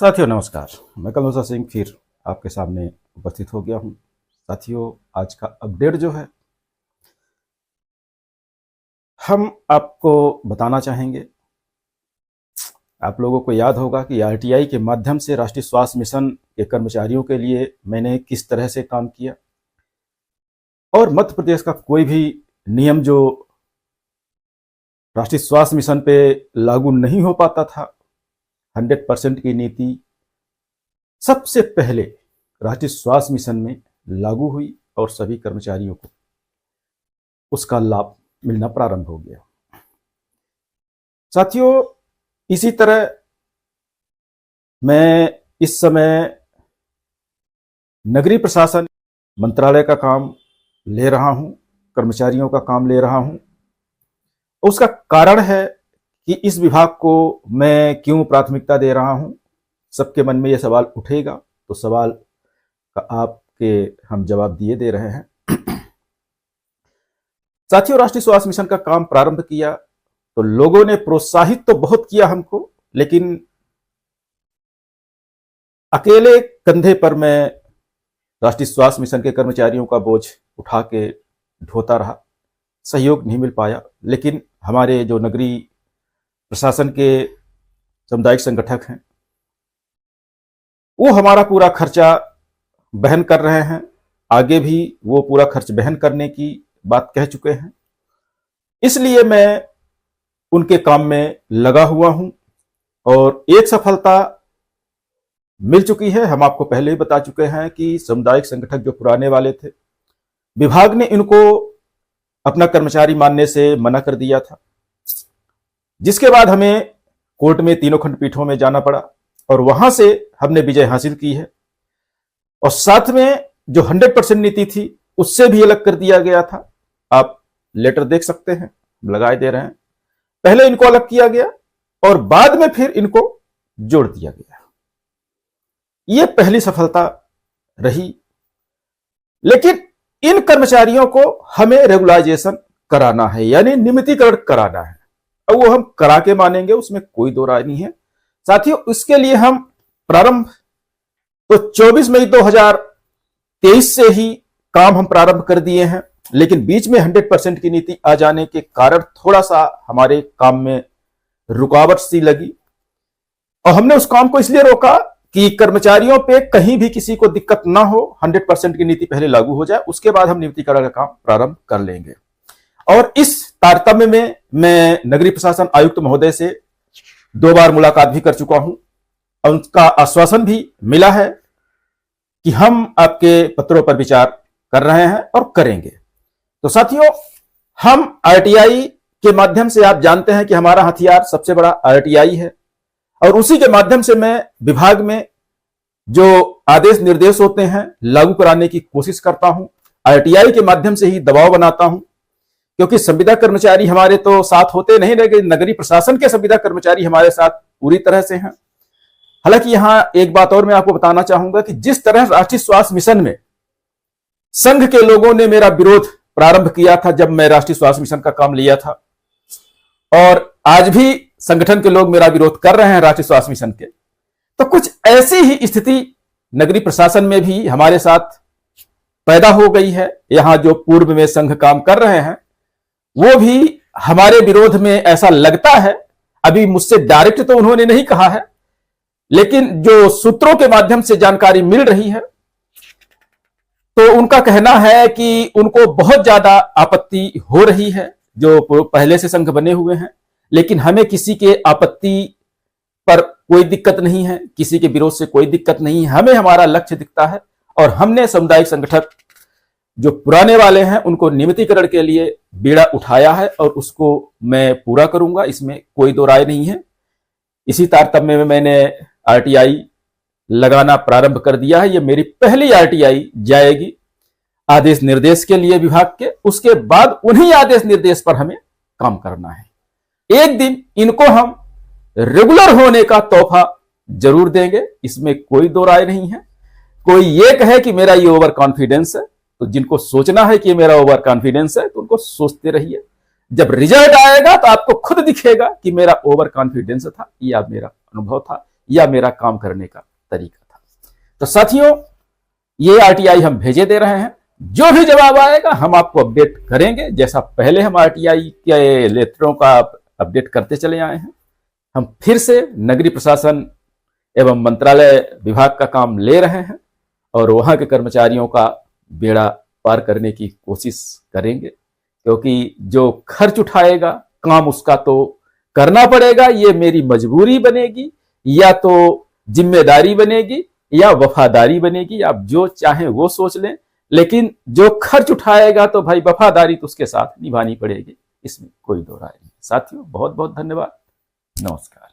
साथियों नमस्कार। मैं कलौसा सिंह फिर आपके सामने उपस्थित हो गया हूं। साथियों, आज का अपडेट जो है हम आपको बताना चाहेंगे। आप लोगों को याद होगा कि आरटीआई के माध्यम से राष्ट्रीय स्वास्थ्य मिशन के कर्मचारियों के लिए मैंने किस तरह से काम किया और मध्य प्रदेश का कोई भी नियम जो राष्ट्रीय स्वास्थ्य मिशन पे लागू नहीं हो पाता था, 100% की नीति सबसे पहले राष्ट्रीय स्वास्थ्य मिशन में लागू हुई और सभी कर्मचारियों को उसका लाभ मिलना प्रारंभ हो गया। साथियों, इसी तरह मैं इस समय नगरीय प्रशासन मंत्रालय का काम ले रहा हूं, कर्मचारियों का काम ले रहा हूं। उसका कारण है कि इस विभाग को मैं क्यों प्राथमिकता दे रहा हूं। सबके मन में यह सवाल उठेगा, तो सवाल का आपके हम जवाब दिए दे रहे हैं। साथियों, राष्ट्रीय स्वास्थ्य मिशन का काम प्रारंभ किया तो लोगों ने प्रोत्साहित तो बहुत किया हमको, लेकिन अकेले कंधे पर मैं राष्ट्रीय स्वास्थ्य मिशन के कर्मचारियों का बोझ उठा के ढोता रहा, सहयोग नहीं मिल पाया। लेकिन हमारे जो नगरीय प्रशासन के सामुदायिक संगठक हैं वो हमारा पूरा खर्चा वहन कर रहे हैं। आगे भी वो पूरा खर्च वहन करने की बात कह चुके हैं, इसलिए मैं उनके काम में लगा हुआ हूं और एक सफलता मिल चुकी है। हम आपको पहले ही बता चुके हैं कि सामुदायिक संगठक जो पुराने वाले थे, विभाग ने इनको अपना कर्मचारी मानने से मना कर दिया था, जिसके बाद हमें कोर्ट में तीनों खंडपीठों में जाना पड़ा और वहां से हमने विजय हासिल की है। और साथ में जो 100% नीति थी उससे भी अलग कर दिया गया था। आप लेटर देख सकते हैं, लगाए दे रहे हैं। पहले इनको अलग किया गया और बाद में फिर इनको जोड़ दिया गया। यह पहली सफलता रही। लेकिन इन कर्मचारियों को हमें रेगुलाइजेशन कराना है, यानी नियमितीकरण कराना है। और वो हम करा के मानेंगे, उसमें कोई दो राय नहीं है। साथियों, इसके लिए हम प्रारंभ तो 24 मई 2023 से ही काम हम प्रारंभ कर दिए हैं, लेकिन बीच में 100% की नीति आ जाने के कारण थोड़ा सा हमारे काम में रुकावट सी लगी। और हमने उस काम को इसलिए रोका कि कर्मचारियों पे कहीं भी किसी को दिक्कत ना हो, 100% की नीति पहले लागू हो जाए, उसके बाद हम नियमितीकरण का काम प्रारंभ कर लेंगे। और इस तारतम्य में मैं नगरीय प्रशासन आयुक्त महोदय से 2 बार मुलाकात भी कर चुका हूं और उनका आश्वासन भी मिला है कि हम आपके पत्रों पर विचार कर रहे हैं और करेंगे। तो साथियों, हम आरटीआई के माध्यम से, आप जानते हैं कि हमारा हथियार सबसे बड़ा आरटीआई है और उसी के माध्यम से मैं विभाग में जो आदेश निर्देश होते हैं लागू कराने की कोशिश करता हूं। आरटीआई के माध्यम से ही दबाव बनाता हूं, क्योंकि संविदा कर्मचारी हमारे तो साथ होते नहीं, लेकिन नगरीय प्रशासन के संविदा कर्मचारी हमारे साथ पूरी तरह से हैं। हालांकि यहां एक बात और मैं आपको बताना चाहूंगा कि जिस तरह राष्ट्रीय स्वास्थ्य मिशन में संघ के लोगों ने मेरा विरोध प्रारंभ किया था जब मैं राष्ट्रीय स्वास्थ्य मिशन का काम लिया था, और आज भी संगठन के लोग मेरा विरोध कर रहे हैं राष्ट्रीय स्वास्थ्य मिशन के, तो कुछ ऐसी ही स्थिति नगरीय प्रशासन में भी हमारे साथ पैदा हो गई है। यहां जो पूर्व में संघ काम कर रहे हैं वो भी हमारे विरोध में, ऐसा लगता है, अभी मुझसे डायरेक्ट तो उन्होंने नहीं कहा है, लेकिन जो सूत्रों के माध्यम से जानकारी मिल रही है तो उनका कहना है कि उनको बहुत ज्यादा आपत्ति हो रही है जो पहले से संघ बने हुए हैं। लेकिन हमें किसी के आपत्ति पर कोई दिक्कत नहीं है, किसी के विरोध से कोई दिक्कत नहीं है। हमें हमारा लक्ष्य दिखता है और हमने सामुदायिक संगठक जो पुराने वाले हैं उनको नियमितीकरण के लिए बीड़ा उठाया है और उसको मैं पूरा करूंगा, इसमें कोई दो राय नहीं है। इसी तारतम्य में मैंने आरटीआई लगाना प्रारंभ कर दिया है। ये मेरी पहली आरटीआई जाएगी आदेश निर्देश के लिए विभाग के, उसके बाद उन्हीं आदेश निर्देश पर हमें काम करना है। एक दिन इनको हम रेगुलर होने का तोहफा जरूर देंगे, इसमें कोई दो राय नहीं है। कोई ये कहे कि मेरा ये ओवर कॉन्फिडेंस है, तो जिनको सोचना है कि मेरा ओवर कॉन्फिडेंस है तो उनको सोचते रहिए। जब रिजल्ट आएगा तो आपको खुद दिखेगा कि मेरा ओवर कॉन्फिडेंस था या मेरा अनुभव था। या मेरा काम करने का तरीका था। तो साथियों, ये आरटीआई हम भेजे दे रहे हैं, जो भी जवाब आएगा हम आपको अपडेट करेंगे। जैसा पहले हम आरटीआई के लेटरों का अपडेट करते चले आए हैं, हम फिर से नगरीय प्रशासन एवं मंत्रालय विभाग का काम ले रहे हैं और वहां के कर्मचारियों का बेड़ा पार करने की कोशिश करेंगे, क्योंकि जो खर्च उठाएगा काम उसका तो करना पड़ेगा। ये मेरी मजबूरी बनेगी या तो जिम्मेदारी बनेगी या वफादारी बनेगी, आप जो चाहें वो सोच लें, लेकिन जो खर्च उठाएगा तो भाई वफादारी तो उसके साथ निभानी पड़ेगी, इसमें कोई दो राय नहीं। साथियों, बहुत बहुत धन्यवाद। नमस्कार।